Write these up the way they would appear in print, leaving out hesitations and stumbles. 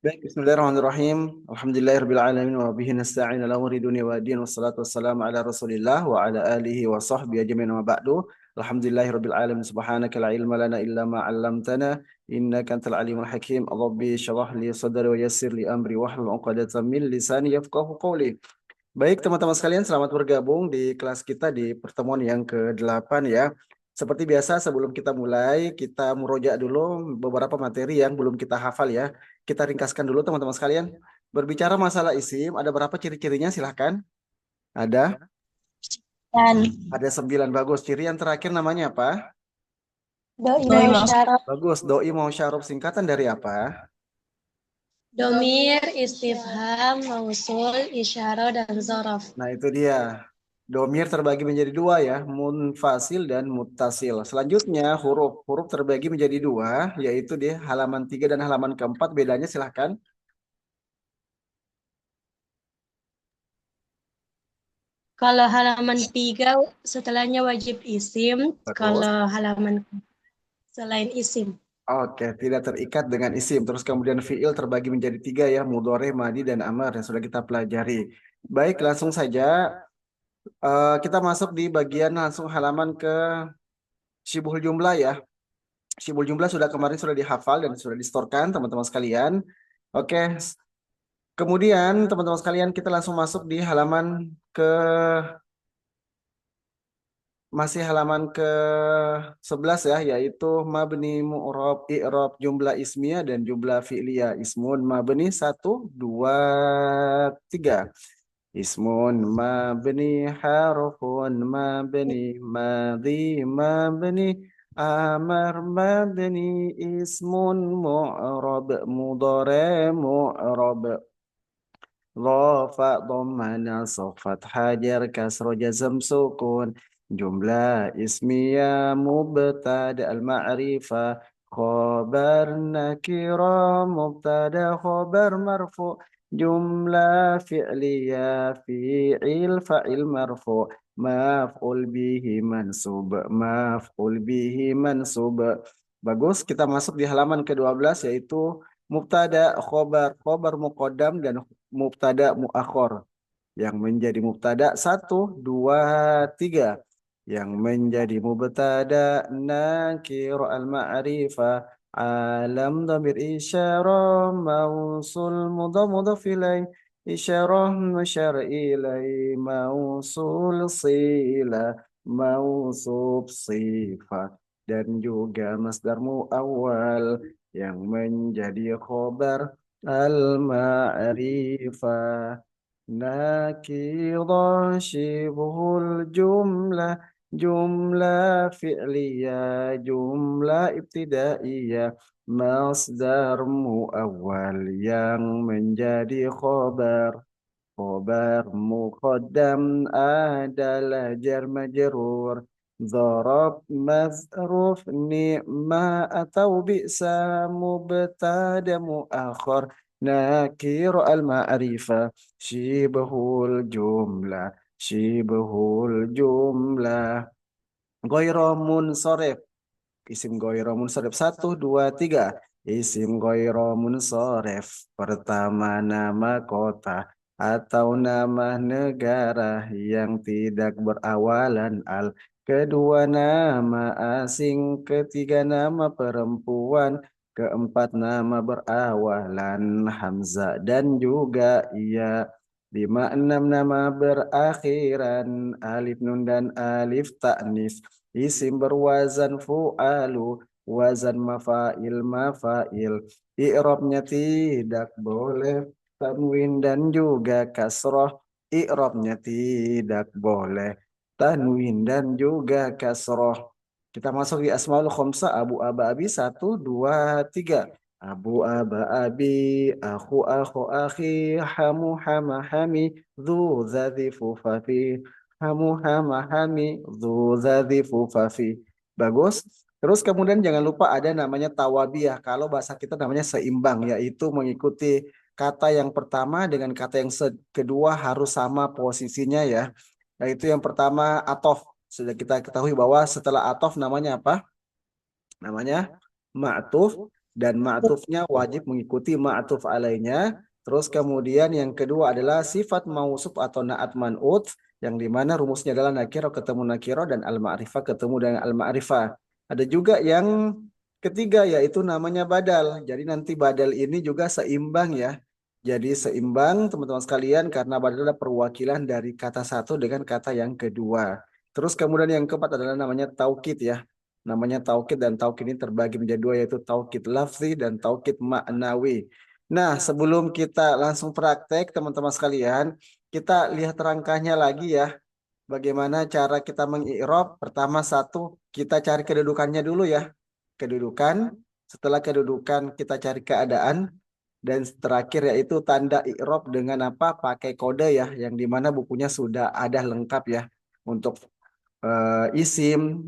Baik, bismillahirrahmanirrahim. Alhamdulillahirrahmanirrahim. Wa bihi nasta'in ala umuri dunia wa din. Wassalatu wassalamu ala rasulillah wa ala alihi wa sahbihi ajma'in wa ba'du. Alhamdulillahirrahmanirrahim. Subhanaka la ilma lana illa ma 'allamtana. Innaka antal alimul hakim. Rabbi shrah li sadri wa yassir li amri wahlul 'uqdatam min lisani yafqahu qawli. Baik, teman-teman sekalian, selamat bergabung di kelas kita di pertemuan yang ke-8 ya. Seperti biasa, sebelum kita mulai, kita murojaah dulu beberapa materi yang belum kita hafal ya. Kita ringkaskan dulu teman-teman sekalian. Berbicara masalah isim, ada berapa ciri-cirinya? Silahkan. Ada? Dan Ada 9. Bagus. Ciri yang terakhir namanya apa? doi mau syarat Bagus. Doi mau syaruf, singkatan dari apa? domir, istifham, mausul, isyarah, dan zorof. Nah, itu dia. Domir terbagi menjadi dua ya, munfasil dan muttasil. Selanjutnya huruf. Huruf terbagi menjadi dua, yaitu di halaman 3 dan halaman keempat. Bedanya silahkan. Kalau halaman 3 setelahnya wajib isim, Bagus. kalau halaman selain isim. Oke, tidak terikat dengan isim. Terus kemudian fiil terbagi menjadi tiga ya, mudhore, madi, dan amar yang sudah kita pelajari. Baik, langsung saja kita masuk di bagian langsung halaman ke Syibhul Jumlah ya. Syibhul Jumlah sudah kemarin sudah dihafal dan sudah distorkan teman-teman sekalian. Oke, kemudian teman-teman sekalian kita langsung masuk di halaman ke masih halaman ke 11 ya, yaitu mabni mu'rab i'rab jumlah ismiyah dan jumlah fi'liyah. Ismun mabni 1, 2, 3. Ismun mabni harfun mabni madhi mabni amar mabni ismun mu'rab mudhari mu'rab Rafa dhammana sofat hajar kasro jazm sukun jumlah ismiyah mubtada al ma'rifah khobar nakira mubtada khobar marfu jumlah fi'liyah fi'il fa'il marfu maf'ul bihi mansub maf'ul bihi mansub. Bagus, kita masuk di halaman ke-12 yaitu mubtada khobar khobar muqaddam dan mubtada muakhor. Yang menjadi mubtada 1, 2, 3. Yang menjadi mubtada nakir al ma'rifah alam dhamir isyarah mausul mudhaf ilaih isyarah musyar ilaih mausul sila mausub sifat dan juga masdar muawwal yang menjadi khobar al-ma'rifah nakirah syibhul jumlah jumlah fi'liyah jumlah ibtidaiyah masdar muawwal yang menjadi khobar. Khobar muqaddam adalah jar majrur. Zarab mazruf ni'ma atau bi'sa mubtada muakhar nakir al-ma'rifah shibhul jumlah shibhul jumlah ghairu munsharif. Isim ghairu munsharif 1, 2, 3. Isim ghairu munsharif pertama nama kota atau nama negara yang tidak berawalan al. Kedua nama asing, ketiga nama perempuan, keempat nama berawalan hamzah dan juga ia. 5, 6 nama berakhiran alif nun dan alif ta'nis. Isim berwazan fu'alu, wazan mafail mafail. I'rabnya tidak boleh tanwin dan juga kasroh. I'rabnya tidak boleh tanwin dan juga kasroh. Kita masuk di asmaul khomsa abu aba abi 1, 2, 3. Abu aba abi, aku akhi, hamu hama hami, dhu zadhi fufafi. Hamu hama hami dzu dzadzi fufafi. Bagus. Terus kemudian jangan lupa ada namanya tawabiyah. Kalau bahasa kita namanya seimbang, yaitu mengikuti kata yang pertama dengan kata yang kedua harus sama posisinya ya. Yaitu yang pertama atof. Sudah kita ketahui bahwa setelah atof namanya apa? Namanya ma'tuf dan ma'tufnya wajib mengikuti ma'tuf alainya. Terus kemudian yang kedua adalah sifat mausuf atau na'at man'ut, yang dimana rumusnya adalah nakiro ketemu nakiro dan al-ma'rifah ketemu dengan al-ma'rifah. Ada juga yang ketiga yaitu namanya badal. Jadi nanti badal ini juga seimbang ya. Jadi seimbang teman-teman sekalian karena badal adalah perwakilan dari kata satu dengan kata yang kedua. Terus kemudian yang keempat adalah namanya taukid ya. Namanya taukid dan taukid ini terbagi menjadi dua yaitu taukid lafzi dan taukid maknawi. Nah, sebelum kita langsung praktek teman-teman sekalian, kita lihat rangkanya lagi ya. Bagaimana cara kita mengi'rab? Pertama satu, kita cari kedudukannya dulu ya. Kedudukan, setelah kedudukan kita cari keadaan, dan terakhir yaitu tanda i'rab dengan apa? Pakai kode ya, yang dimana bukunya sudah ada lengkap ya untuk isim,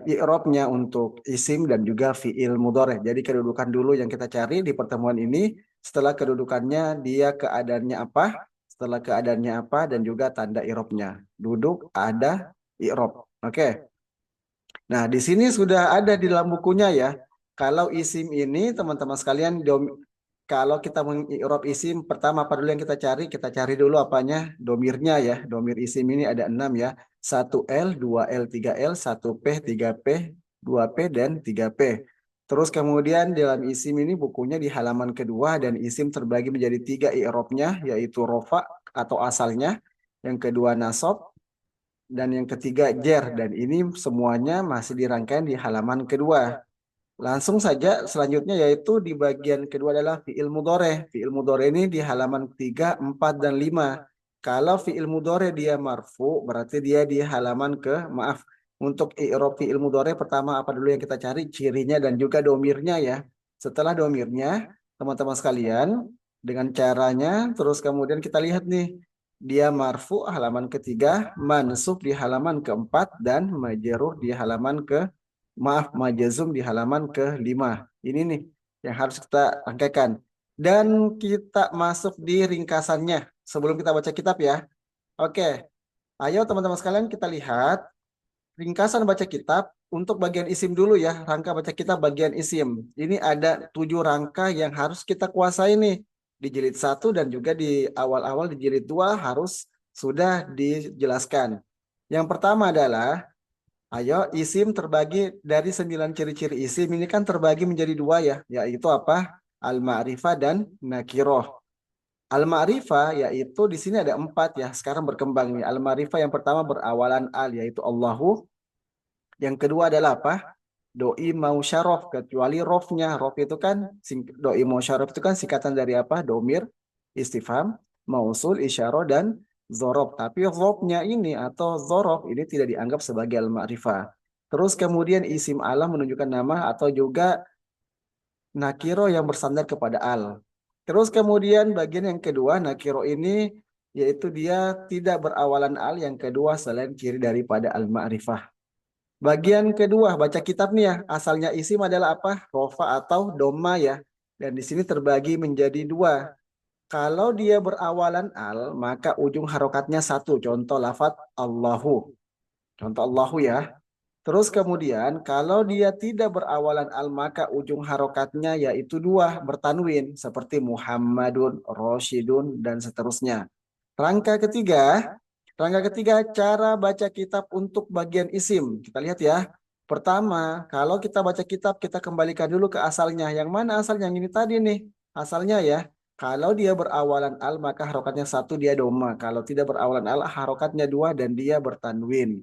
i'rabnya untuk isim dan juga fiil mudhari. Jadi kedudukan dulu yang kita cari di pertemuan ini. Setelah kedudukannya dia keadaannya apa? Setelah keadaannya apa dan juga tanda i'rabnya. Duduk, ada, i'rab. Oke. Nah, di sini sudah ada di dalam bukunya ya. Kalau isim ini teman-teman sekalian kalau kita mengi'rab isim pertama apa dulu yang kita cari? Kita cari dulu apanya? Domirnya ya. Domir isim ini ada 6 ya. Satu L, 2 L, 3 L, satu P, 3 P, 2 P, dan 3 P. Terus kemudian dalam isim ini bukunya di halaman kedua dan isim terbagi menjadi 3 i'rabnya yaitu rofa atau asalnya. Yang kedua nasab, dan yang ketiga jer, dan ini semuanya masih dirangkai di halaman kedua. Langsung saja selanjutnya yaitu di bagian kedua adalah fi'il mudhore. Fi'il mudhore ini di halaman 3, 4, dan 5. Kalau fi'il mudhore dia marfu, berarti dia di halaman maaf. Untuk i'rab fi'il mudhore pertama apa dulu yang kita cari? Cirinya dan juga domirnya ya. Setelah domirnya, teman-teman sekalian, dengan caranya, terus kemudian kita lihat nih, dia marfu halaman ketiga, mansub di halaman keempat, dan majrur di halaman majazum di halaman ke-5. Ini nih yang harus kita rangkaikan. Dan kita masuk di ringkasannya sebelum kita baca kitab ya. Oke, ayo teman-teman sekalian kita lihat ringkasan baca kitab untuk bagian isim dulu ya. Rangka baca kitab bagian isim. Ini ada 7 rangka yang harus kita kuasai nih. Di jilid 1 dan juga di awal-awal di jilid 2 harus sudah dijelaskan. Yang pertama adalah ayo, isim terbagi dari 9 ciri-ciri isim ini kan terbagi menjadi 2 ya, yaitu apa? Al-ma'rifah dan nakiroh. Al-ma'rifah yaitu di sini ada 4 ya, sekarang berkembang nih. Al-ma'rifah yang pertama berawalan al yaitu Allahu. Yang kedua adalah apa? Doi mau syaraf, kecuali rofnya. Rof itu kan, doi mau syaraf itu kan singkatan dari apa? Domir, istifham, mausul, isyarah, dan zorof. Tapi rofnya ini atau zorof ini tidak dianggap sebagai al-ma'rifah. Terus kemudian isim alam menunjukkan nama atau juga nakiro yang bersandar kepada al. Terus kemudian bagian yang kedua, nakiro ini yaitu dia tidak berawalan al, yang kedua selain ciri daripada al-ma'rifah. Bagian kedua, baca kitab nih ya. Asalnya isim adalah apa? Rofa atau doma ya. Dan di sini terbagi menjadi 2. Kalau dia berawalan al, maka ujung harokatnya satu. Contoh lafat Allahu. Contoh Allahu ya. Terus kemudian, kalau dia tidak berawalan al, maka ujung harokatnya yaitu 2. Bertanwin. Seperti Muhammadun, Roshidun, dan seterusnya. Rangka ketiga, cara baca kitab untuk bagian isim. Kita lihat ya. Pertama, kalau kita baca kitab, kita kembalikan dulu ke asalnya. Yang mana asalnya? Yang ini tadi nih. Asalnya ya. Kalau dia berawalan al, maka harokatnya satu, dia doma. Kalau tidak berawalan al, harokatnya 2 dan dia bertanwin.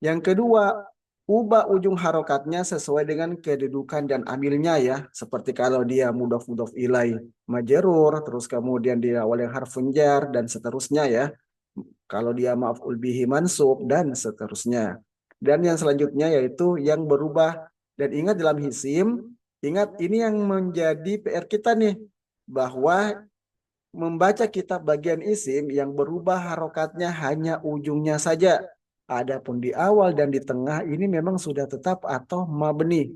Yang kedua, ubah ujung harokatnya sesuai dengan kedudukan dan amilnya ya. Seperti kalau dia mudhof ilai majerur, terus kemudian dia awal yang harfun jar dan seterusnya ya. Kalau dia maf'ul bihi mansub dan seterusnya. Dan yang selanjutnya yaitu yang berubah. Dan ingat dalam hisim, ingat ini yang menjadi PR kita nih. Bahwa membaca kitab bagian isim yang berubah harokatnya hanya ujungnya saja. Adapun di awal dan di tengah ini memang sudah tetap atau mabni.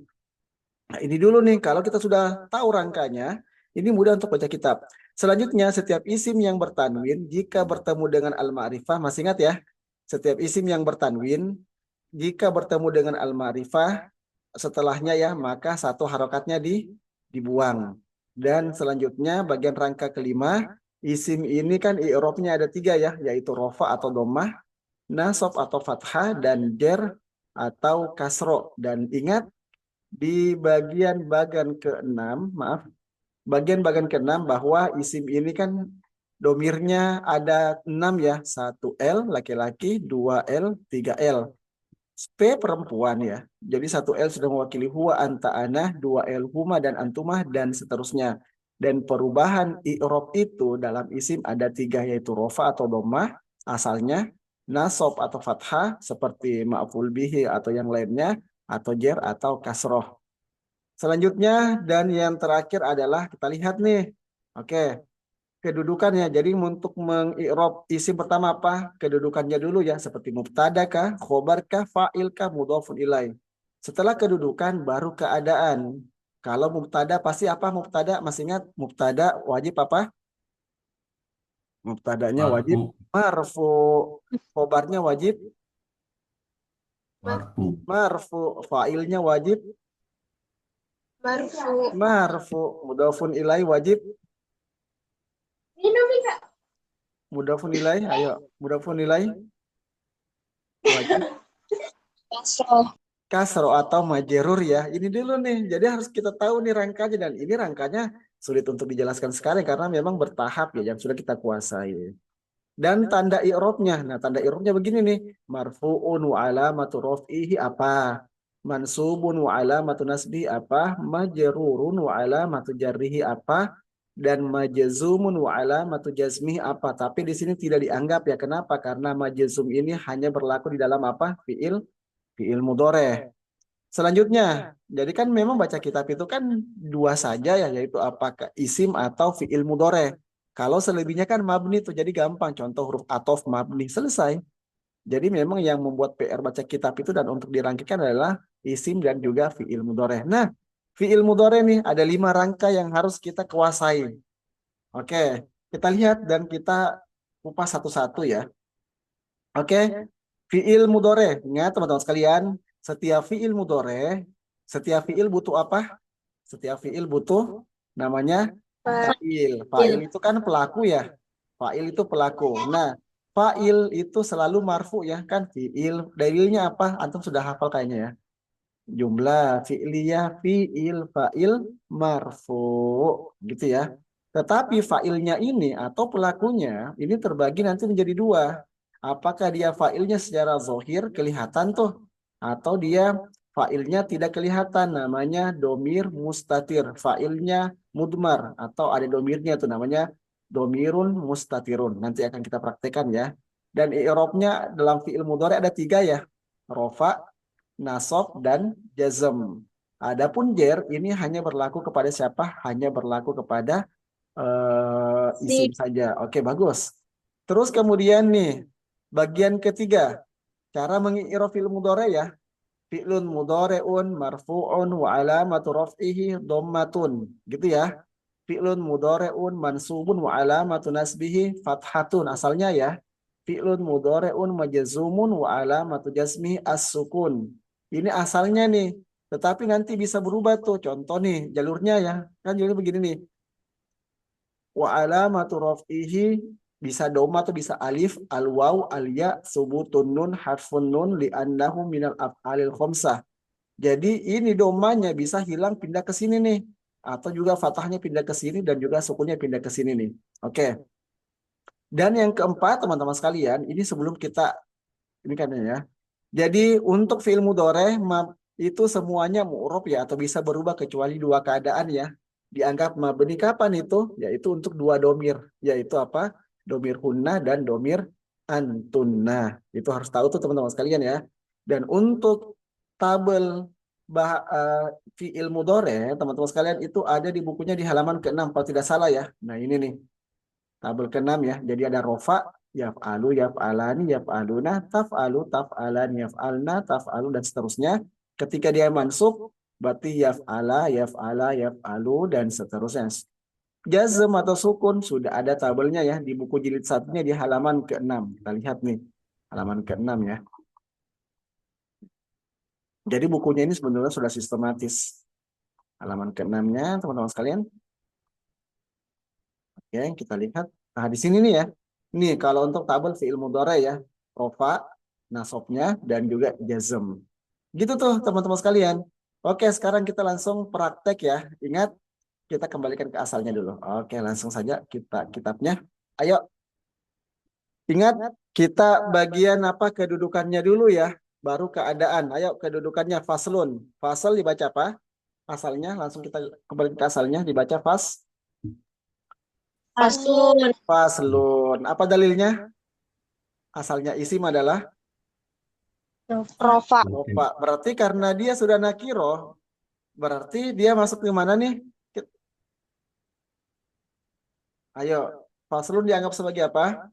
Nah, ini dulu nih, kalau kita sudah tahu rangkanya, ini mudah untuk baca kitab. Selanjutnya, setiap isim yang bertanwin, jika bertemu dengan al-ma'rifah, masih ingat ya? Setiap isim yang bertanwin, jika bertemu dengan al-ma'rifah, setelahnya ya, maka satu harokatnya dibuang. Dan selanjutnya bagian rangka kelima, isim ini kan i'rabnya ada tiga ya, yaitu rofa atau domah, nasab atau fathah, dan jer atau kasro. Dan ingat di bagian keenam, maaf, bagian keenam bahwa isim ini kan domirnya ada 6 ya, 1 L laki-laki, 2 L, 3 L. P perempuan ya. Jadi 1 L sudah mewakili huwa, anta, ana, 2 L huma dan antumah, dan seterusnya. Dan perubahan i'rab itu dalam isim ada tiga, yaitu rofa atau domah asalnya, nasob atau fathah seperti ma'ful bihi atau yang lainnya, atau jer atau kasroh. Selanjutnya dan yang terakhir adalah kita lihat nih. Oke, kedudukannya. Jadi untuk mengi'rab isim pertama apa? Kedudukannya dulu ya, seperti mubtada kah, khobar kah, fa'il kah, mudhofun ilaih. Setelah kedudukan baru keadaan. Kalau mubtada pasti apa mubtada? Masih ingat mubtada wajib apa? Mubtadanya wajib Marfu. marfu. Khobarnya wajib Marfu. marfu. Fa'ilnya wajib Marfu. marfu. Mudhofun ilaih wajib Minum Kak. mudhofun ilaih. Ayo, mudhofun ilaih wajib Kasroh. kasro atau majerur ya. Ini dulu nih. Jadi harus kita tahu nih rangkanya, dan ini rangkanya sulit untuk dijelaskan sekarang karena memang bertahap ya yang sudah kita kuasai. Dan tanda i'rabnya. Nah, tanda i'rabnya begini nih. Marfu'un wa alamatu raf'ihi apa? Mansubun wa alamatu nasbihi apa? Majrurun wa alamatu jarrihi apa? Dan majzumun wa alamatu jazmihi apa? Tapi di sini tidak dianggap ya. Kenapa? Karena majzum ini hanya berlaku di dalam apa? Fi'il mudhari'. Selanjutnya, jadi kan memang baca kitab itu kan dua saja ya, yaitu apakah isim atau fi'il mudhari'. Kalau selebihnya kan mabni tuh, jadi gampang. Contoh huruf atof mabni, selesai. Jadi memang yang membuat PR baca kitab itu dan untuk dirangkaikan adalah isim dan juga fi'il mudhari'. Nah, fi'il mudhari' nih ada 5 rangka yang harus kita kuasai. Oke, kita lihat dan kita kupas satu-satu ya. Oke, fi'il mudhari'. Ingat teman-teman sekalian, setiap fi'il mudhari', setiap fi'il butuh apa? Setiap fi'il butuh namanya fa'il. Fa'il itu kan pelaku ya. Fa'il itu pelaku. Nah, fa'il itu selalu marfu ya kan, fi'il. Dalilnya apa? Antum sudah hafal kayaknya ya. Jumlah fi'liyah, fi'il, fa'il, marfu. Gitu ya. Tetapi fa'ilnya ini atau pelakunya ini terbagi nanti menjadi dua. Apakah dia fa'ilnya secara zohir kelihatan tuh, atau dia fa'ilnya tidak kelihatan, namanya domir mustatir. Fa'ilnya mudmar atau ada domirnya tuh, namanya domirun mustatirun. Nanti akan kita praktekkan ya. Dan i'rabnya dalam fi'il mudhari ada tiga ya. Rofa, nasab, dan jazm. Adapun jer ini hanya berlaku kepada siapa? Hanya berlaku kepada isim Si. saja. Oke, bagus. Terus kemudian nih, bagian ketiga, cara mengi'rab fi'il mudhari ya. Fi'lun mudhari'un marfu'un wa alamatu raf'ihi dhammatun. Gitu ya. Fi'lun mudhari'un mansubun wa alamatu nasbihi fathatun. Asalnya ya. Fi'lun mudhari'un majzumun wa alamatu jazmihi as-sukun. Ini asalnya nih. Tetapi nanti bisa berubah tuh. Contoh nih, jalurnya ya. Kan jalurnya begini nih. Wa alamatu raf'ihi bisa doma atau bisa alif, al waw, al ya, subutun nun, harfun nun li'annahu minal af'alil khamsah. Jadi ini domanya bisa hilang pindah ke sini nih, atau juga fathahnya pindah ke sini dan juga sukunnya pindah ke sini nih. Oke. Dan yang keempat teman-teman sekalian, ini sebelum kita ini kan ya. Jadi untuk fi'il mudhari itu semuanya mu'rab ya, atau bisa berubah kecuali dua keadaan ya. Dianggap mabni kapan itu? Yaitu untuk dua domir, yaitu apa? Domir hunna dan domir antunna. Itu harus tahu tuh teman-teman sekalian ya. Dan untuk tabel fi'il mudhari teman-teman sekalian itu ada di bukunya di halaman ke-6 kalau tidak salah ya. Nah, ini nih. Tabel ke-6 ya. Jadi ada rofa, yaf'alu, yaf'alani, yaf'aluna, taf'alu, taf'alani, yaf'alna, taf'alu, dan seterusnya. Ketika dia mansub, berarti yaf'ala, yaf'ala, yaf'alu, dan seterusnya. Jazm atau sukun, sudah ada tabelnya ya. Di buku jilid satunya di halaman ke-6. Kita lihat nih. Halaman ke-6 ya. Jadi bukunya ini sebenarnya sudah sistematis. Halaman ke-6-nya, teman-teman sekalian. Oke, kita lihat. Nah, di sini nih ya. Ini kalau untuk tabel fi'il mudhari ya. Rofa, nasobnya, dan juga jazm. Gitu tuh teman-teman sekalian. Oke, sekarang kita langsung praktek ya. Ingat, kita kembalikan ke asalnya dulu. Oke, langsung saja kita kitabnya. Ayo, ingat kita bagian apa kedudukannya dulu ya. Baru keadaan. Ayo, kedudukannya faslun. Fasl dibaca apa? Asalnya, langsung kita kembali ke asalnya. Dibaca Faslun. faslun. Apa dalilnya? Asalnya isim adalah Rofa. rofa. Berarti karena dia sudah nakiro, berarti dia masuk ke mana nih? Ayo, faslun dianggap sebagai apa?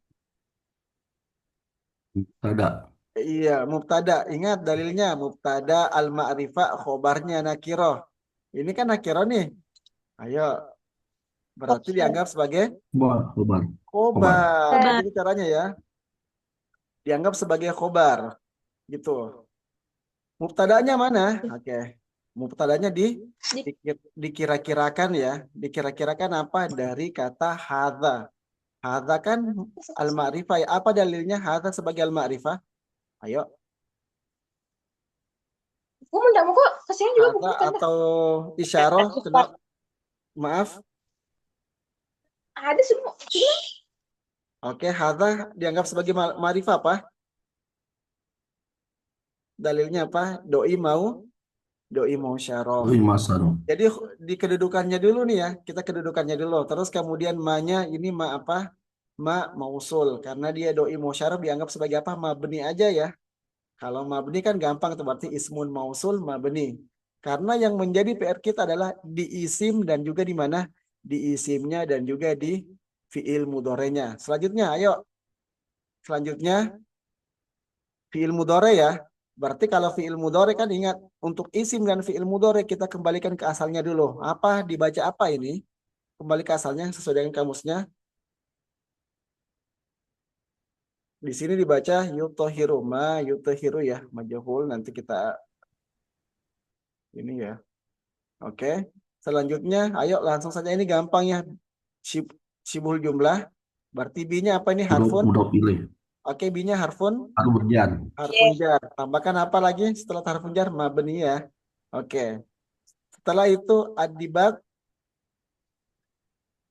Mubtada. Iya, mubtada. Ingat dalilnya, mubtada al-ma'rifah khobarnya nakiro. Ini kan nakiro nih. Ayo, berarti dianggap sebagai Khobar. Khobar. khobar. Itu caranya ya. Dianggap sebagai khobar. Gitu. Mubtadanya mana? Oke. Mubtadanya dikira-kirakan ya. Dikira-kirakan apa dari kata hadza. Hadza kan al-ma'rifah. Apa dalilnya hadza sebagai al-ma'rifah? Ayo. Gue mendak mau kok kesini juga Hadza bukan atau isyarah. Maaf. ada semua. Oke, hadza dianggap sebagai ma'rifah apa? Dalilnya apa? Doi mau syarah. Doi masaro. Jadi di kedudukannya dulu nih ya, kita kedudukannya dulu. Terus kemudian ma-nya ini ma apa? Ma mausul. Karena dia doi musyarab dianggap sebagai apa? Mabni aja ya. Kalau mabni kan gampang tuh berarti ismun mausul mabni. Karena yang menjadi PR kita adalah di isim dan juga di mana? Di isimnya dan juga di fiil mudorenya. Selanjutnya, ayo. Selanjutnya fiil mudore ya. Berarti kalau fiil mudore kan ingat untuk isim dan fiil mudore kita kembalikan ke asalnya dulu. Apa dibaca apa ini? Kembali ke asalnya sesuai dengan kamusnya. Di sini dibaca yutohiru yutohiru ya majhul nanti kita ini ya. Oke. Selanjutnya ayo langsung saja ini gampang ya. Sibul jumlah. Berarti B-nya apa ini harfun? Mudah pilih. Oke, B-nya harfun. Harus berjan. Harfun jar. Tambahkan apa lagi setelah harfun jar? Mabni ya. Oke. Setelah itu adibat.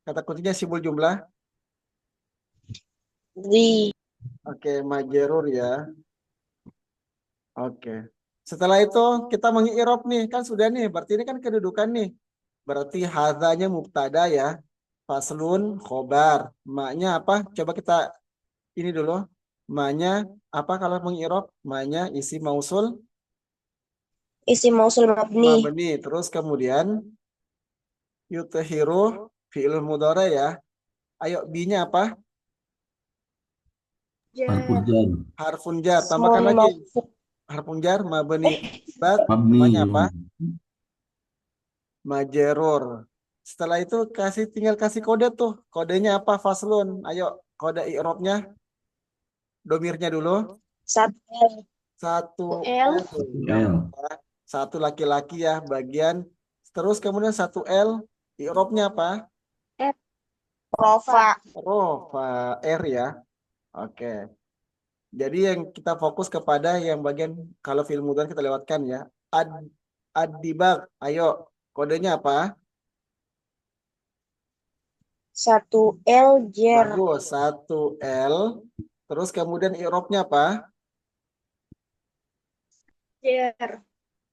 Kata kuncinya sibul jumlah. Di. Oke, majerur ya. Oke. Setelah itu kita mengi'rab nih. Kan sudah nih. Berarti ini kan kedudukan nih. Berarti hadzanya mubtada ya. Faslun khobar. Maknya apa? Coba kita ini dulu. Maknya apa kalau mengi'rab? Maknya isi mausul. Isim mausul mabni. Mabni. Terus kemudian yutahiru fi'il mudhari ya. Ayo B-nya apa? Harus jar. Harfun jar. Tambahkan lagi. Harfun jar mabni. Mabni. Namanya apa? Majerur. Setelah itu tinggal kasih kode tuh. Kodenya apa? Faslun. Ayo kode i'rabnya. Domirnya dulu. Satu L. L. Satu laki-laki ya bagian. Terus kemudian satu L. I'rabnya apa? Rofa. Rofa. R ya. Oke. Jadi yang kita fokus kepada yang bagian kalau film mudhari kita lewatkan ya. Ad-dibag. Ayo. Kodenya apa? Satu L jer. Bagus. Satu L. Terus kemudian i'rabnya apa? Jer.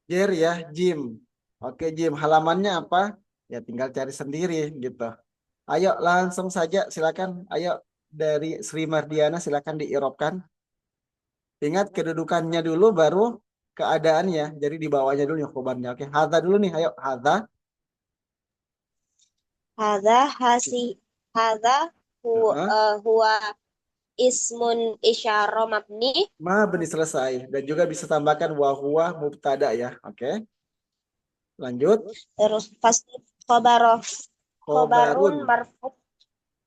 Jer ya, Jim. Oke, Jim. Halamannya apa? Ya tinggal cari sendiri gitu. Ayo langsung saja silakan. Ayo dari Sri Mardiana silakan diirobkan. Ingat kedudukannya dulu baru keadaannya. Jadi di bawahnya dulu ya khobarnya. Oke, hadza dulu nih. Ayo hadza. Hadza huwa ismun isyara mabni. Mabni selesai dan juga bisa tambahkan wa huwa mubtada ya. Oke. Lanjut. Terus pasti khobarun Khobarun. marfu.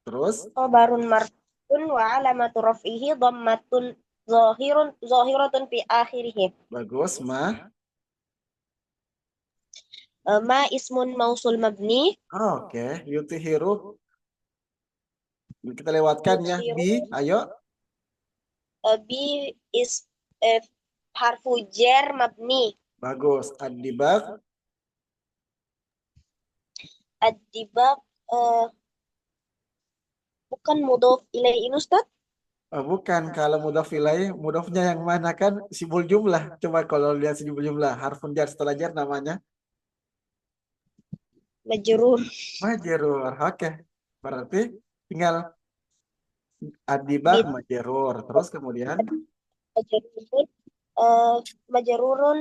Terus Khobarun marfu'un wa alamatu raf'ihi dhammatun zahiratun fi akhirih. bagus, Ma ismun mausul mabni. Oke, yutihiru. Kita lewatkan ya. Yuthiru. Bi, ayo. Bi is harfu jar mabni. Bagus. Ad-dibag. Ad-dibag bukan mudhof ilaih ini Ustaz. Oh, bukan, kalau mudhaf ilaih, mudhafnya yang mana kan simbol jumlah. Coba kalau lihat simbol jumlah, harfun jar setelah jar namanya Majrur. majrur. Oke. Berarti tinggal adibak Bit majrur. Terus kemudian majrurun majrurun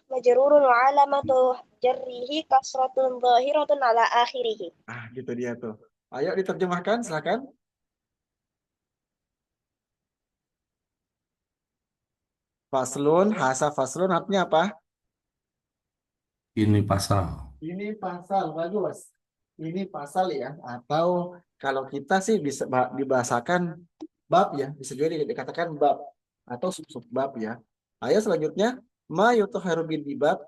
majrurun wa alamatu jarrihi kasratun zahiratun ala akhirih. gitu dia tuh. Ayo diterjemahkan, silakan. Faslun, hasa faslun artinya apa? Ini pasal. Ini pasal, bagus. Ini pasal ya, atau kalau kita sih bisa dibahasakan bab ya, bisa juga dikatakan bab atau sub-sub bab ya. Ayo selanjutnya, ma yutahharu bid-dibab.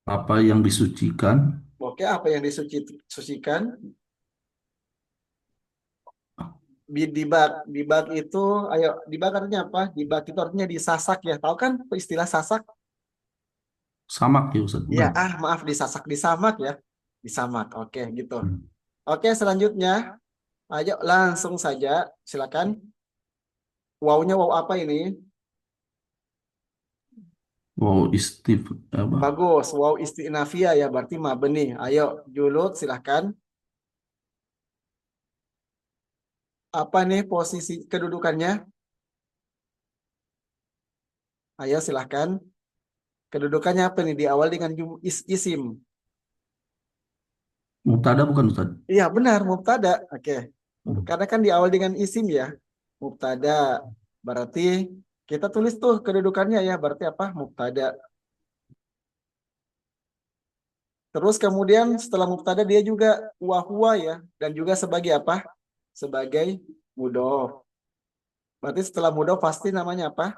Apa yang disucikan? Oke, apa yang disucikan? Bid-dibab. Dibab itu, ayo, dibab artinya apa? Dibab itu artinya disasak ya. Tahu kan istilah sasak? Samak ya Ustaz, Iya, bukan? maaf, disasak, disamak ya. Disamak, oke gitu. Hmm. Oke, selanjutnya, ayo langsung saja, silakan. Wawunya waw apa ini? Wow, apa? Bagus, waw istinafiyah ya, berarti mabni. Ayo, Julud, silakan. Apa nih posisi kedudukannya? Ayo, silakan. Kedudukannya apa nih? Di awal dengan isim. Mubtada bukan Ustaz? Iya, benar, mubtada. Oke. Hmm. Karena kan di awal dengan isim ya. Mubtada. Berarti kita tulis tuh kedudukannya ya. Berarti apa? Mubtada. Terus kemudian setelah mubtada dia juga wahwa ya. Dan juga sebagai apa? Sebagai mudhof. Berarti setelah mudhof pasti namanya apa?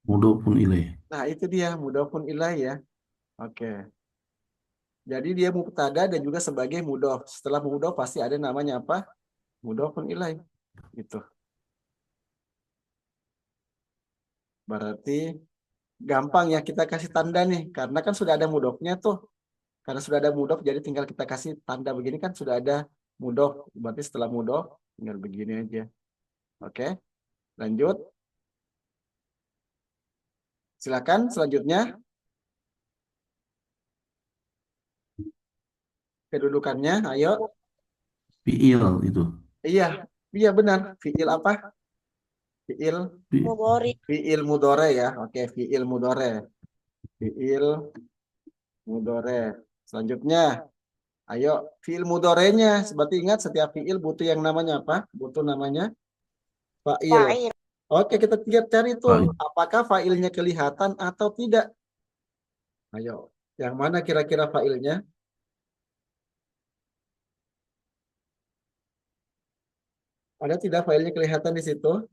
Mudhofun ilaih. Nah, itu dia mudhofun ilaih ya. Oke. Jadi dia mubtada dan juga sebagai mudhof. Setelah mudhof pasti ada namanya apa? Mudhofun ilaih. Gitu. Berarti gampang ya kita kasih tanda nih. Karena kan sudah ada mudhofnya tuh. Karena sudah ada mudhof jadi tinggal kita kasih tanda begini kan sudah ada mudhof. Berarti setelah mudhof tinggal begini aja. Oke. Lanjut. Silakan selanjutnya kedudukannya. Ayo. Fiil itu. Iya, iya benar. Fiil apa? Fiil Fi- Mudhari. fiil mudore ya. Oke, fiil mudore. Fiil mudore. Selanjutnya, ayo fiil mudorenya. Seperti ingat setiap fiil butuh yang namanya apa? Butuh namanya fa'il. Fa'il. Oke, kita cari tuh Fa'il. apakah fa'ilnya kelihatan atau tidak. Ayo, yang mana kira-kira fa'ilnya? Ada tidak fa'ilnya kelihatan di situ?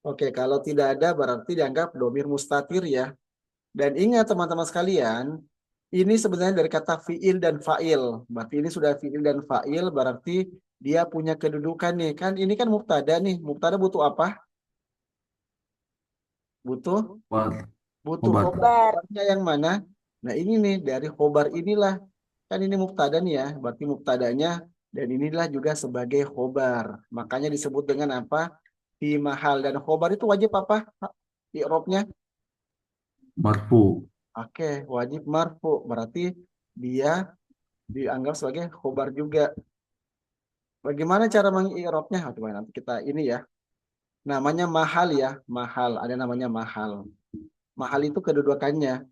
Oke, kalau tidak ada berarti dianggap domir mustatir ya. Dan ingat teman-teman sekalian, ini sebenarnya dari kata fiil dan fa'il. Berarti ini sudah fiil dan fa'il, berarti dia punya kedudukan nih. Kan ini kan mubtada nih. Mubtada butuh apa? Butuh Khobar. butuh Khobar. khobar. Khobarnya yang mana? Nah ini nih dari khobar inilah. Kan ini mubtada nih ya. Berarti mubtadanya dan inilah juga sebagai khobar. Makanya disebut dengan apa? Fi mahal. Dan khobar itu wajib apa? I'rabnya? Marfu. Oke, wajib marfu. Berarti dia dianggap sebagai khobar juga. Bagaimana cara mengi'rabnya? Coba nanti kita ini ya. Namanya mahal ya, mahal. Ada namanya mahal. Mahal itu kedudukannya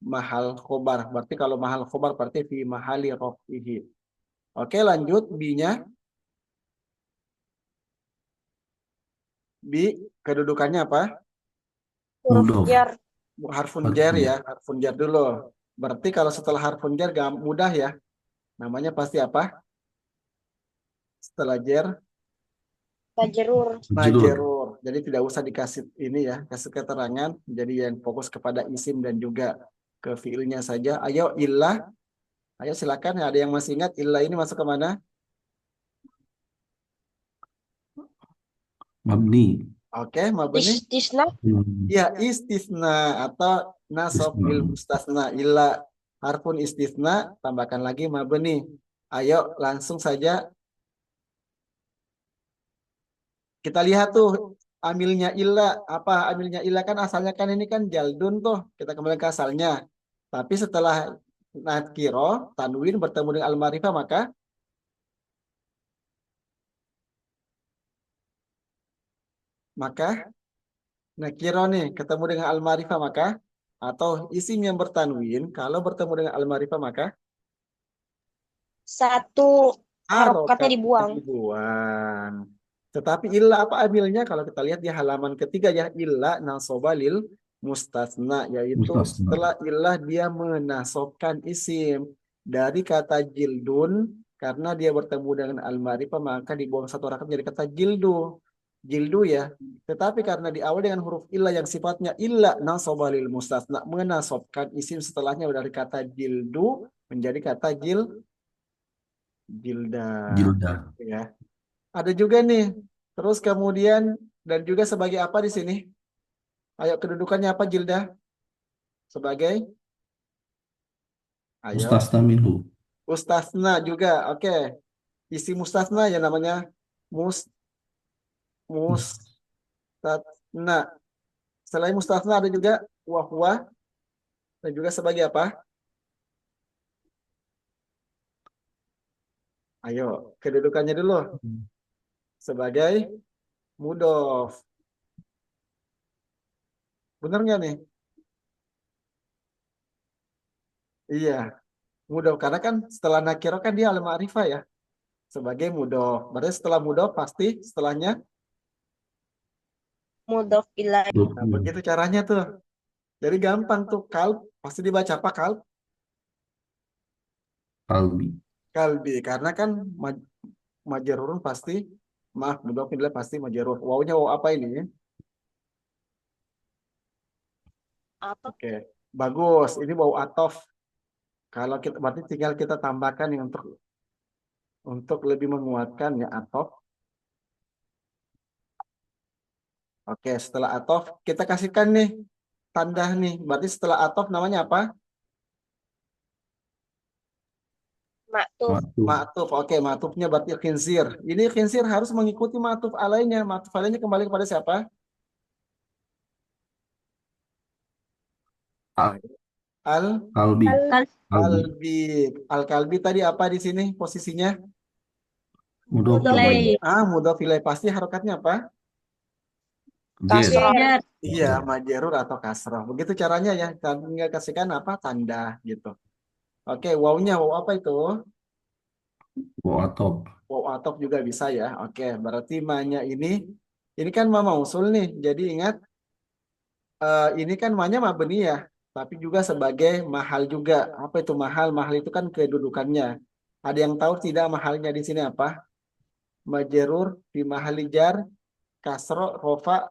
mahal khobar. Berarti kalau mahal khobar berarti fi mahali rafihi. Oke, lanjut B-nya. B kedudukannya apa? Huruf Mudhof. jar. Harfun Harfun jar ya, jar. harfun jar dulu. Berarti kalau setelah harfun jar gak mudah ya. Namanya pasti apa? Setelah jar Majrur. Majrur. majrur. Jadi tidak usah dikasih ini ya, kasih keterangan. Jadi yang fokus kepada isim dan juga ke fiilnya saja. Ayo illah. Ayo silakan. Ada yang masih ingat illah ini masuk ke mana? Mabni. Oke, mabni. Istisna Ya, istisna atau nasob bil Istisna. mustasna illa harfun istisna tambahkan lagi mabni. Ayo langsung saja kita lihat tuh amilnya illa apa amilnya illa kan asalnya kan ini kan jaldun tuh kita kembali ke asalnya. Tapi setelah nakiro tanwin bertemu dengan al-ma'rifah maka nakiro nih ketemu dengan al-ma'rifah maka atau isim yang bertanwin kalau bertemu dengan al-ma'rifah maka satu harokatnya harokatnya dibuang. dibuang. Tetapi illa apa amilnya kalau kita lihat di halaman ketiga ya illa nasobalil mustasna yaitu Mustasna. setelah illa dia menasobkan isim dari kata jildun karena dia bertemu dengan al-ma'rifah maka dibuang satu harakat jadi kata jildu ya. Tetapi karena di awal dengan huruf illa yang sifatnya illa nasobalil mustasna menasobkan isim setelahnya dari kata jildu menjadi kata jilda Jilda. ya. Ada juga nih. Terus kemudian dan juga sebagai apa di sini? Ayo kedudukannya apa jilda? Sebagai ayo Mustasna minhu. mustasna juga. Oke. Isi mustasna ya namanya mus Mus- mustasna. Selain mustasna ada juga wahwa dan juga sebagai apa? Ayo kedudukannya dulu sebagai mudof. Bener nggak nih? Iya, mudof karena kan setelah nakiro kan dia al-ma'rifah ya sebagai mudof. Berarti setelah mudof pasti setelahnya. Mudhof ilaih. Nah, begitu caranya tuh. Jadi gampang tuh kalb pasti dibaca apa kalb? Kalbi. Kalbi karena kan majerurun pasti maaf mudhof ilaih pasti majerur. Wawunya waw apa ini? Apa? Oke. Bagus. Ini waw atof. Kalau kita berarti tinggal kita tambahkan nih untuk lebih menguatkan ya atof. Oke, setelah atof kita kasihkan nih tanda nih. Berarti setelah atof namanya apa? Maktuf. Maktuf. Ma'tuf. Oke, ma'tufnya berarti khinsir. Ini khinsir harus mengikuti ma'tuf alainya. Ma'tuf alainya kembali kepada siapa? Al- Al Kalbi. Kal- Kalbi. Kalbi. Al Kalbi tadi apa di sini posisinya? Mudhof Mudhof ilaih. Mudhof ilaih pasti harokatnya apa? Jer. kasroh. Jar. Iya, majerur atau kasroh. Begitu caranya ya. Tinggal kasihkan apa? Tanda gitu. Oke, wawnya waw apa itu? Waw atop. Waw atof juga bisa ya. Oke, berarti ma-nya ini kan ma mausul nih. Jadi ingat ini kan ma-nya mabni ya. Tapi juga sebagai mahal juga. Apa itu mahal? Mahal itu kan kedudukannya. Ada yang tahu tidak mahalnya di sini apa? Majerur fi mahali jar kasro rofa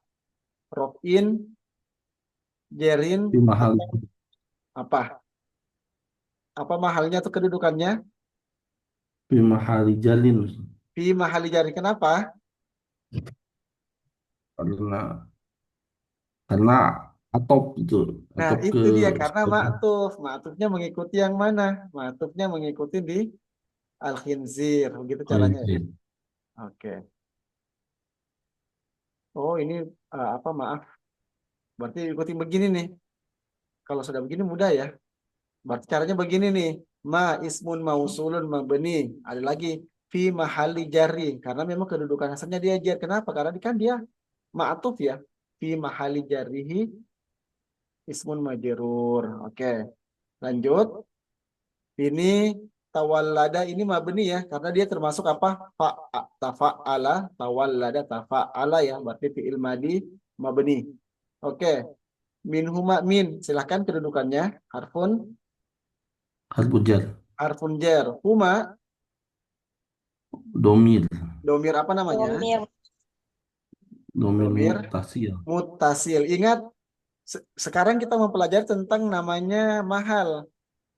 rofin jerin Di mahal. apa? Apa mahalnya tuh kedudukannya? Di mahal jalin. Fi mahali jari. Kenapa? Karena karena atop itu. Nah, Atop ke itu dia karena ma'tuf. Ma'tufnya mengikuti yang mana? Ma'tufnya mengikuti di al-khinzir. Begitu caranya ya. khinzir. Oke. Oh, ini apa maaf. Berarti ikuti begini nih. Kalau sudah begini mudah ya. Berarti caranya begini nih. Ma ismun mausulun mabni. Ada lagi fi mahali jari. Karena memang kedudukan asalnya dia jar. Kenapa? Karena kan dia ma'tuf ya. Fi mahali jarihi ismun majrur. Oke. Lanjut. Ini tawallada ini mabni ya. Karena dia termasuk apa? Tafa'ala. Tawallada tafa'ala ya. Berarti fi'il madi mabni. Oke. Min huma min. Silahkan kedudukannya. Harfun. Harfu jar. Harfun jar. Huma. Domir. Domir apa namanya? Domir. Domir Domir mutasil. mutasil. Ingat, sekarang kita mempelajari tentang namanya mahal.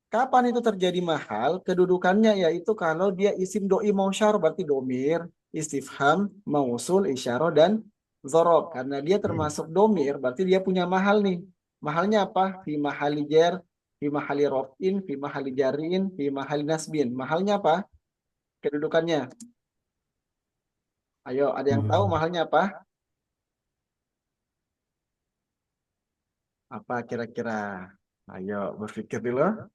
Kapan itu terjadi mahal? Kedudukannya yaitu kalau dia isim doi mausyar, berarti domir, istifham, mausul, isyarah, dan zorob. Karena dia termasuk domir, berarti dia punya mahal nih. Mahalnya apa? Fi mahali jar, fi mahali rof'in, fi mahali jarin, fi mahali nasbin. Mahalnya apa? Kedudukannya. Ayo, ada yang tahu Hmm. mahalnya apa? Apa kira-kira? Ayo, berpikir dulu.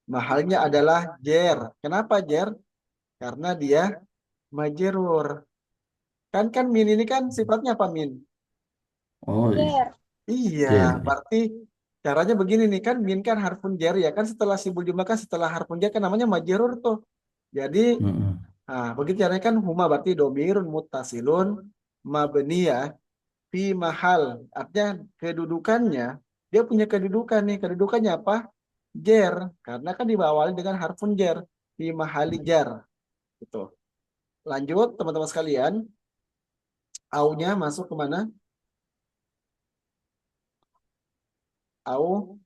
Mahalnya adalah jer. Kenapa jer? Karena dia majerur. Kan min ini kan sifatnya apa min? Oh, Jar. Iya, jar. berarti caranya begini nih kan min kan harfun jar ya kan setelah sibul jumlah kan setelah harfun jar kan namanya majerur tuh. Jadi Mm-mm. begitu caranya kan huma berarti domirun muttasilun mabniyah fi mahal. Artinya kedudukannya dia punya kedudukan nih. Kedudukannya apa? Jar. Karena kan diawali dengan harfun jar fi mahali jar gitu. Lanjut teman-teman sekalian, aunya masuk kemana? Au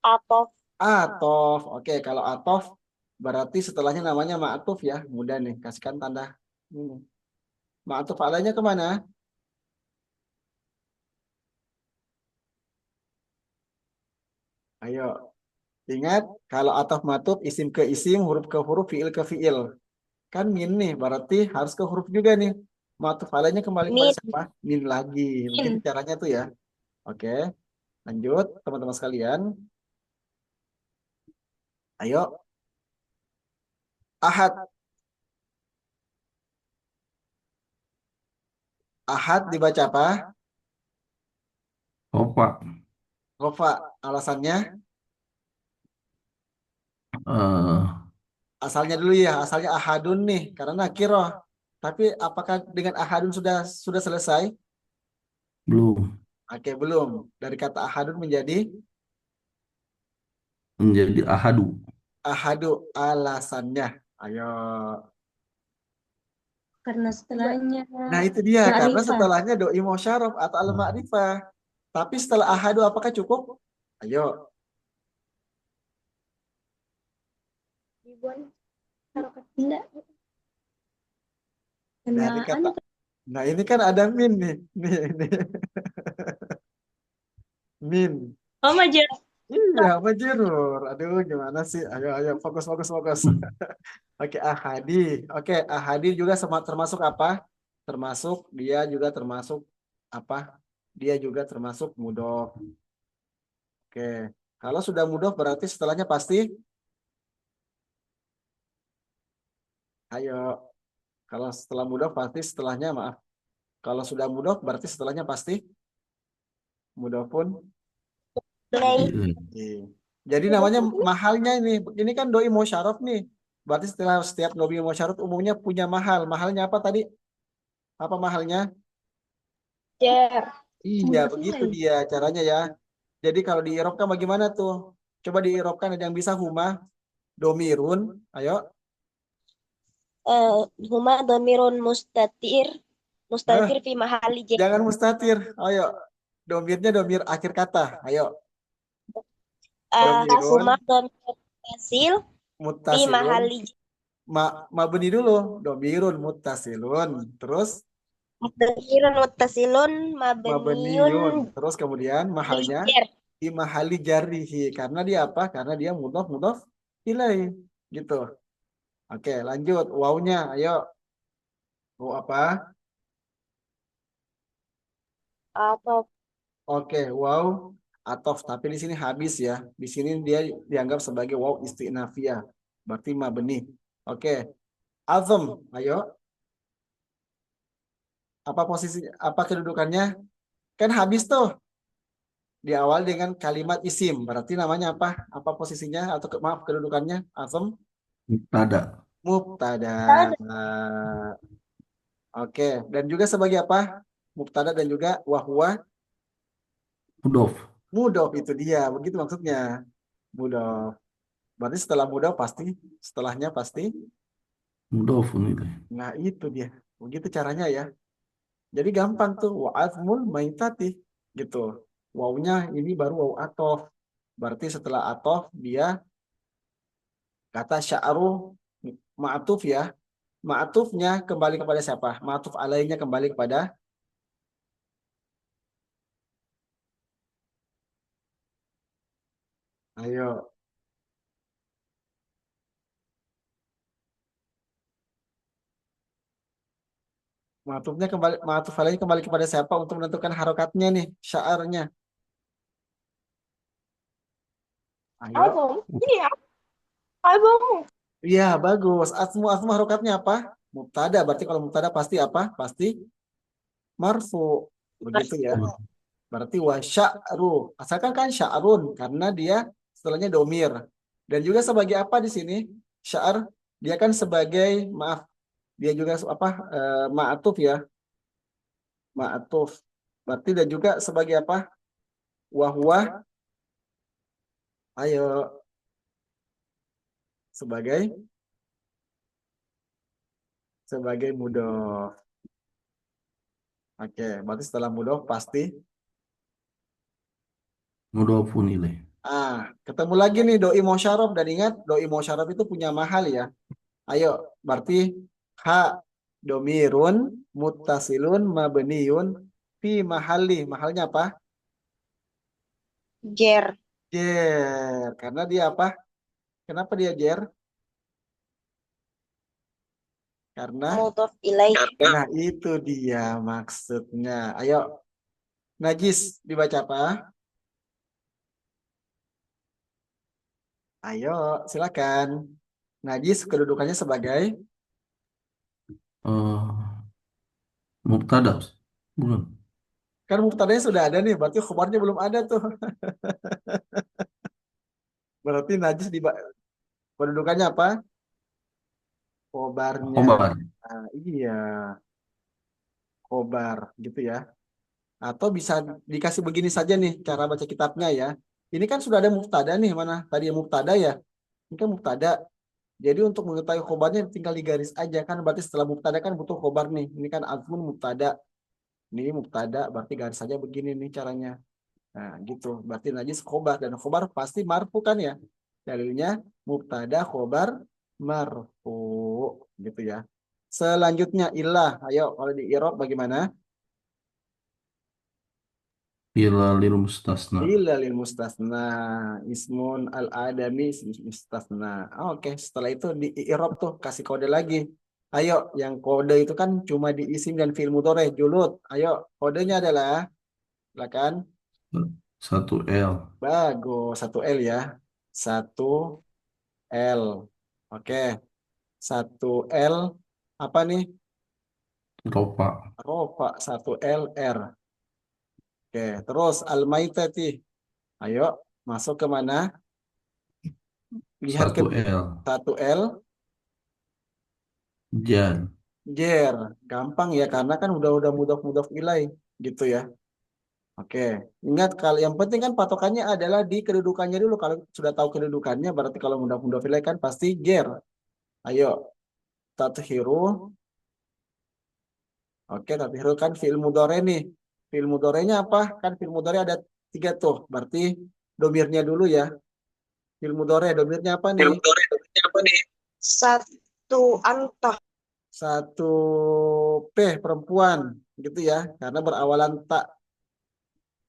Atof. atof. Oke, kalau atof berarti setelahnya namanya ma'atuf ya. Mudah nih, kasihkan tanda ini. Ma'atuf alainya kemana? Ayo, ingat kalau atof ma'atuf isim ke isim, huruf ke huruf, fiil ke fiil. Kan min nih, berarti harus ke huruf juga nih. Ma'atuf alainya kembali kepada Min. siapa? Min lagi. Begitu Min. caranya tuh ya. Oke, lanjut teman-teman sekalian. Ayo, ahad. Ahad dibaca apa? Opa. Rofa. Alasannya? eh Asalnya dulu ya, asalnya ahadun nih, karena nakiroh. Tapi apakah dengan ahadun sudah selesai? belum Oke, belum. Dari kata ahadun menjadi menjadi ahadu. ahadu alasannya. Ayo. Karena setelahnya Nah, itu dia. Karena ma'rifah. setelahnya doi musyaraf atau al-ma'rifah. Tapi setelah ahadu apakah cukup? Ayo. Ribuan. Harokat. Enggak, Dari karena kata. Nah, ini kan ada min nih. Nih. Min. oh majer. Iya, majrur. Aduh, gimana sih? Ayo, ayo, fokus, fokus, fokus. Oke, ahadi. Oke, ahadi juga termasuk apa? Termasuk dia juga termasuk apa? Dia juga termasuk mudhof. Oke. Kalau sudah mudhof berarti setelahnya pasti ayo. Kalau setelah mudhof pasti setelahnya maaf. Kalau sudah mudhof berarti setelahnya pasti mudhofun Ilai. ilaih. Jadi namanya mahalnya ini. Ini kan doi musyaraf nih. Berarti setelah setiap doi musyaraf umumnya punya mahal. Mahalnya apa tadi? Apa mahalnya? Jar. Iya, begitu dia caranya ya. Jadi kalau diirobkan bagaimana tuh? Coba diirobkan ada yang bisa huma, domirun. Ayo, Huma domirun mustatir. eh, Mustatir fi mahali jar. jangan mustatir. Ayo, domirnya domir akhir kata. Ayo, domirun, Huma domir tasil fi mutasilun, mahali jar. mabni dulu. Domirun, mutasilun. Terus Domirun muttasilun mabniun mabniun. Terus kemudian lil mahalnya jar. di mahali jarihi. Karena dia apa? Karena dia mudhof mudhof ilai. Gitu. Oke, lanjut. Wawnya, ayo. Wow apa? Atau Oke, wow atof, tapi di sini habis ya. Di sini dia dianggap sebagai wow istinafiyah. Berarti mabni. Oke, azam, ayo. Apa posisi apa kedudukannya? Kan habis tuh di awal dengan kalimat isim. Berarti namanya apa? Apa posisinya atau maaf kedudukannya? Azam Tada. mubtada. ada Oke, dan juga sebagai apa? Mubtada dan juga wahwa Mudof. mudhof itu dia. Begitu maksudnya. Mudhof. Berarti setelah mudhof pasti setelahnya pasti مضاف إليه. Nah, itu dia. Begitu caranya ya. Jadi gampang tuh wa azmul maitati gitu. Wawunya ini baru waw atof. Berarti setelah atof dia kata sya'ru ma'atuf ya. Ma'atufnya kembali kepada siapa? Ma'atuf alainya kembali kepada ayo. Ma'atuf alainya kembali kepada siapa untuk menentukan harokatnya nih, sya'arnya. Ayo. Album. Ini ya. Album. Iya, bagus. Asmu harokatnya apa? Mubtada. Berarti kalau mubtada pasti apa? Pasti marfu. Begitu ya. Berarti wa sya'ru. Asalkan kan sya'run karena dia setelahnya domir. Dan juga sebagai apa di sini? Sya'ar dia kan sebagai maaf. Dia juga apa? Ma'atuf ya. Ma'atuf. Berarti dan juga sebagai apa? Wahwa. Ayo. Sebagai mudhof. Oke, berarti setelah mudhof pasti مضاف إليه. ketemu lagi nih doi musyarraf dan ingat doi musyarraf itu punya mahal ya. Ayo, berarti ha domirun muttasilun mabniun fi mahalli. Mahalnya apa? Jer. Jer. Karena dia apa? Kenapa dia jer? Karena Mudhof ilaih. nah itu dia maksudnya. Ayo, najis dibaca apa? Ayo, silakan. Najis kedudukannya sebagai مبتدأ bukan. kan mubtadanya sudah ada nih, berarti khobarnya belum ada tuh. Berarti najis di kedudukannya apa? Khobarnya. Khobar. Iya, khobar gitu ya. Atau bisa dikasih begini saja nih cara baca kitabnya ya. Ini kan sudah ada mubtada nih, mana? Tadi yang mubtada ya. Ini kan mubtada. Jadi untuk mengetahui khobarnya tinggal digaris aja kan. Berarti setelah mubtada kan butuh khobar nih. Ini kan azmun mubtada. Ini mubtada berarti garis saja begini nih caranya. Nah, gitu. Berarti najis khobar dan khobar pasti marfu kan ya. Dalilnya mubtada khobar marfu gitu ya. Selanjutnya ilah. Ayo kalau di i'rab bagaimana? Ila lil mustasna. Illa lil mustasna ismun al adami mustasna. Oke, setelah itu di i'rab tuh kasih kode lagi. Ayo, yang kode itu kan cuma di isim dan fi'il mudhari julud. Ayo, kodenya adalah silakan. 1L. Bagus, 1L ya. 1L. Oke. 1L apa nih? Rofa. Rofa 1LR. Oke, terus al-maitati. Ayo, masuk ke mana? Lihat ke 1L. 1L Jan. jer. Gampang ya karena kan udah mudhof ilai gitu ya. Oke, ingat kalau yang penting kan patokannya adalah di kedudukannya dulu. Kalau sudah tahu kedudukannya berarti kalau mudhof ilai kan pasti jer. Ayo, tathiru. Oke, tathiru kan fi'il mudhari nih. Fi'il mudhari'nya apa? Kan fi'il mudhari ada 3 tuh. Berarti domirnya dulu ya. Fi'il mudhari domirnya apa nih? Satu anta. 1P perempuan gitu ya. Karena berawalan tak.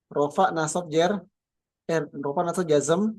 Rofa nasab jer. Rofa nasab jazm.